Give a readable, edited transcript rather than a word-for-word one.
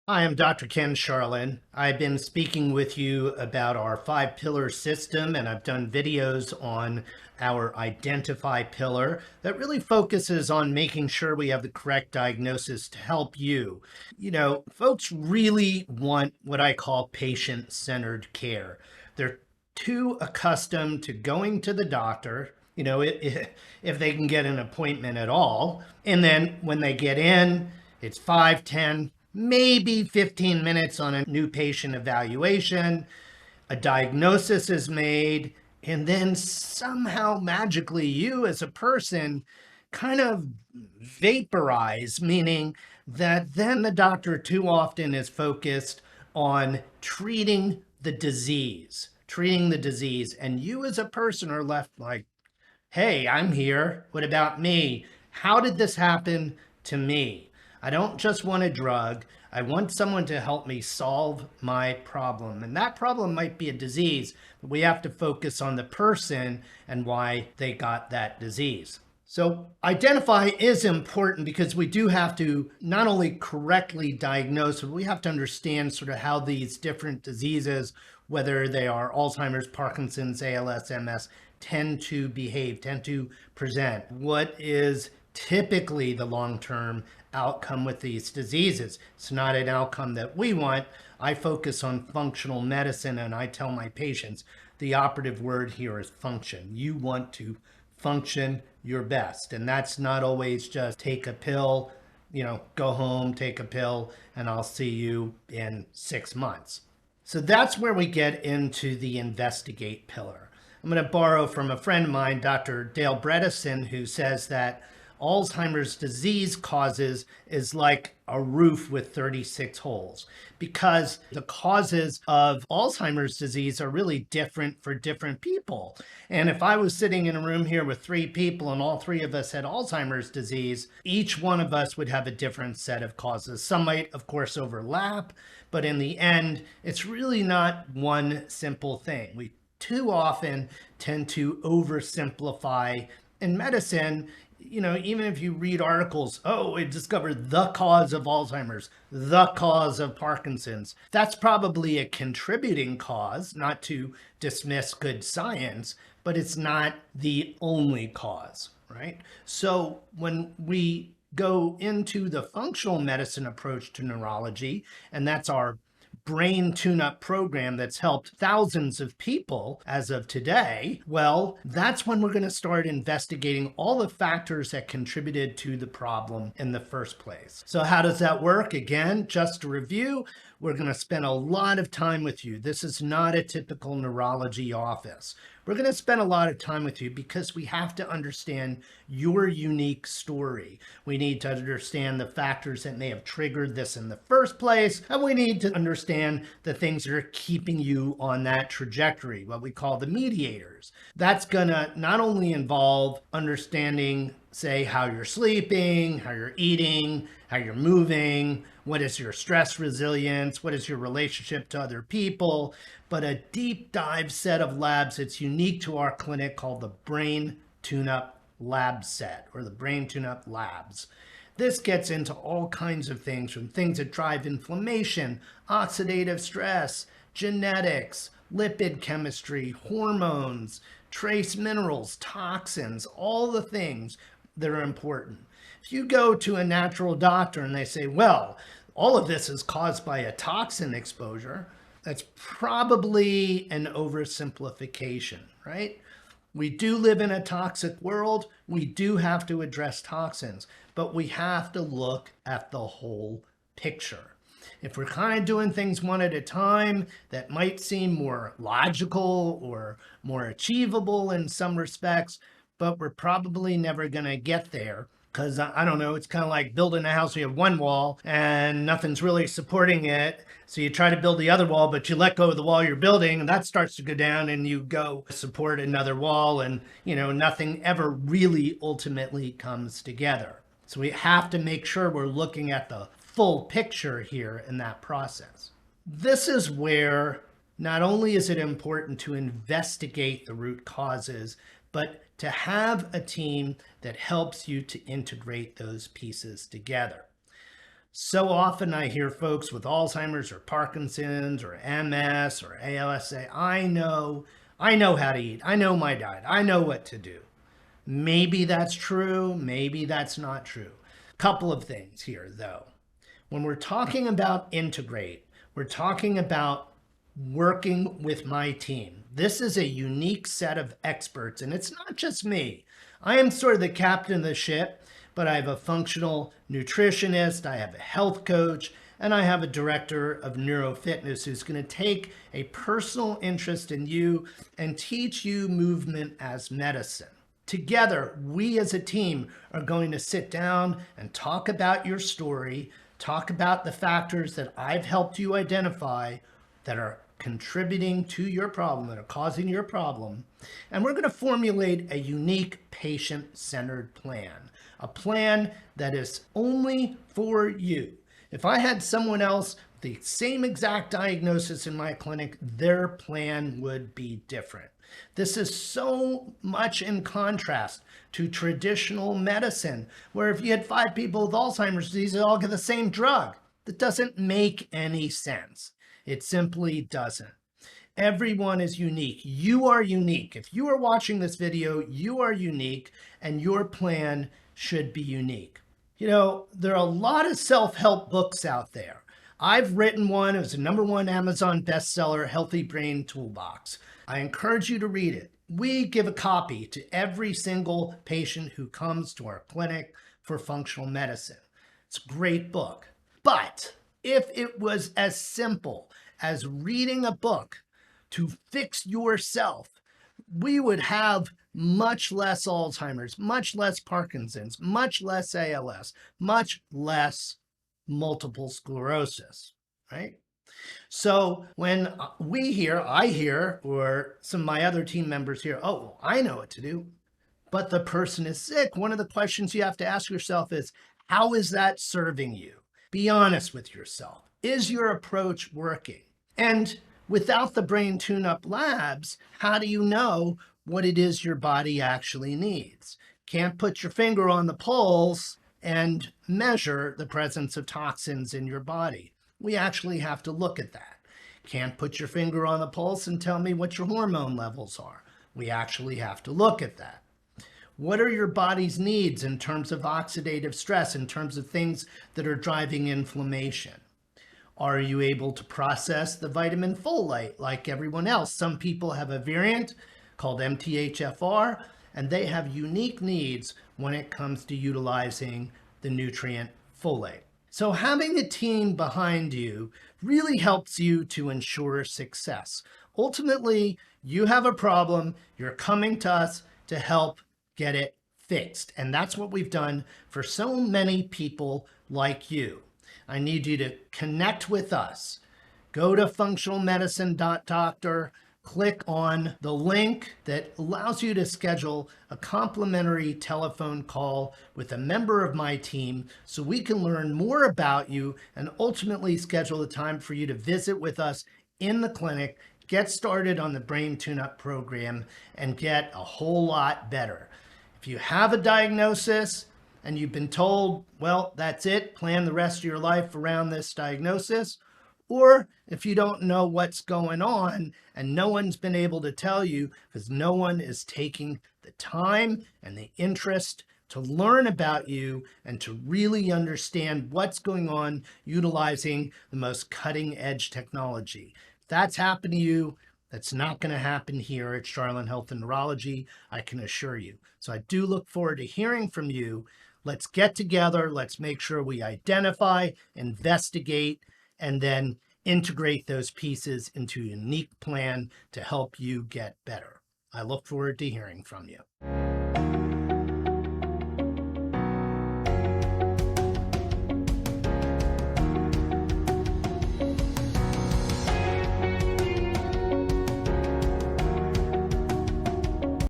Hi, I'm Dr. Ken Sharlin. I've been speaking with you about our five pillar system, and I've done videos on our identify pillar that really focuses on making sure we have the correct diagnosis to help you. Folks really want what I call patient centered care. They're too accustomed to going to the doctor, if they can get an appointment at all. And then when they get in, it's 5, 10, maybe 15 minutes on a new patient evaluation. A diagnosis is made, and then somehow magically you as a person kind of vaporize, meaning that then the doctor too often is focused on treating the disease, and you as a person are left like, hey, I'm here. What about me? How did this happen to me? I don't just want a drug. I want someone to help me solve my problem. And that problem might be a disease, but we have to focus on the person and why they got that disease. So identify is important because we do have to not only correctly diagnose, but we have to understand sort of how these different diseases, whether they are Alzheimer's, Parkinson's, ALS, MS, tend to behave, tend to present. What is typically the long-term outcome with these diseases? It's not an outcome that we want. I focus on functional medicine, and I tell my patients the operative word here is function. You want to function your best. And that's not always just take a pill, go home, take a pill, and I'll see you in 6 months. So that's where we get into the investigate pillar. I'm going to borrow from a friend of mine, Dr. Dale Bredesen, who says that Alzheimer's disease causes is like a roof with 36 holes, because the causes of Alzheimer's disease are really different for different people. And if I was sitting in a room here with three people and all three of us had Alzheimer's disease, each one of us would have a different set of causes. Some might, of course, overlap, but in the end, it's really not one simple thing. We too often tend to oversimplify in medicine. Even if you read articles, oh, we discovered the cause of Alzheimer's, the cause of Parkinson's. That's probably a contributing cause, not to dismiss good science, but it's not the only cause, right? So when we go into the functional medicine approach to neurology, and that's our brain tune-up program that's helped thousands of people as of today, well, that's when we're going to start investigating all the factors that contributed to the problem in the first place. So how does that work? Again, just to review, we're going to spend a lot of time with you. This is not a typical neurology office. We're going to spend a lot of time with you because we have to understand your unique story. We need to understand the factors that may have triggered this in the first place, and we need to understand the things that are keeping you on that trajectory, what we call the mediators. That's going to not only involve understanding, say, how you're sleeping, how you're eating, how you're moving, what is your stress resilience, what is your relationship to other people, but a deep dive set of labs that's unique to our clinic called the Brain Tune-Up Lab Set, or the Brain Tune-Up Labs. This gets into all kinds of things, from things that drive inflammation, oxidative stress, genetics, lipid chemistry, hormones, trace minerals, toxins, all the things that are important. If you go to a natural doctor and they say, well, all of this is caused by a toxin exposure, that's probably an oversimplification, right? We do live in a toxic world. We do have to address toxins, but we have to look at the whole picture. If we're kind of doing things one at a time, that might seem more logical or more achievable in some respects, but we're probably never going to get there. Because I don't know, it's kind of like building a house. You have one wall and nothing's really supporting it. So you try to build the other wall, but you let go of the wall you're building, and that starts to go down, and you go support another wall, and nothing ever really ultimately comes together. So we have to make sure we're looking at the full picture here in that process. This is where not only is it important to investigate the root causes, but to have a team that helps you to integrate those pieces together. So often I hear folks with Alzheimer's or Parkinson's or MS or ALS say, I know how to eat. I know my diet. I know what to do. Maybe that's true. Maybe that's not true. Couple of things here though. When we're talking about integrate, we're talking about working with my team. This is a unique set of experts, and it's not just me. I am sort of the captain of the ship, but I have a functional nutritionist, I have a health coach, and I have a director of neurofitness who's going to take a personal interest in you and teach you movement as medicine. Together, we as a team are going to sit down and talk about your story, talk about the factors that I've helped you identify that are contributing to your problem, that are causing your problem. And we're going to formulate a unique patient-centered plan, a plan that is only for you. If I had someone else the same exact diagnosis in my clinic, their plan would be different. This is so much in contrast to traditional medicine, where if you had 5 people with Alzheimer's disease, they all get the same drug. That doesn't make any sense. It simply doesn't. Everyone is unique. You are unique. If you are watching this video, you are unique, and your plan should be unique. You know, there are a lot of self-help books out there. I've written one. It was a #1 Amazon bestseller, Healthy Brain Toolbox. I encourage you to read it. We give a copy to every single patient who comes to our clinic for functional medicine. It's a great book. But if it was as simple as reading a book to fix yourself, we would have much less Alzheimer's, much less Parkinson's, much less ALS, much less multiple sclerosis, right? So when I hear, or some of my other team members hear, oh, well, I know what to do, but the person is sick, one of the questions you have to ask yourself is, how is that serving you? Be honest with yourself. Is your approach working? And without the Brain Tune-Up Labs, how do you know what it is your body actually needs? Can't put your finger on the pulse and measure the presence of toxins in your body. We actually have to look at that. Can't put your finger on the pulse and tell me what your hormone levels are. We actually have to look at that. What are your body's needs in terms of oxidative stress, in terms of things that are driving inflammation? Are you able to process the vitamin folate like everyone else? Some people have a variant called MTHFR, and they have unique needs when it comes to utilizing the nutrient folate. So having a team behind you really helps you to ensure success. Ultimately, you have a problem, you're coming to us to help get it fixed. And that's what we've done for so many people like you. I need you to connect with us. Go to functionalmedicine.doctor, click on the link that allows you to schedule a complimentary telephone call with a member of my team so we can learn more about you and ultimately schedule the time for you to visit with us in the clinic, get started on the Brain Tune-Up program, and get a whole lot better. If you have a diagnosis and you've been told, well, that's it, plan the rest of your life around this diagnosis, or if you don't know what's going on and no one's been able to tell you because no one is taking the time and the interest to learn about you and to really understand what's going on utilizing the most cutting edge technology. If that's happened to you, that's not going to happen here at Sharlin Health and Neurology, I can assure you. So I do look forward to hearing from you. Let's get together. Let's make sure we identify, investigate, and then integrate those pieces into a unique plan to help you get better. I look forward to hearing from you.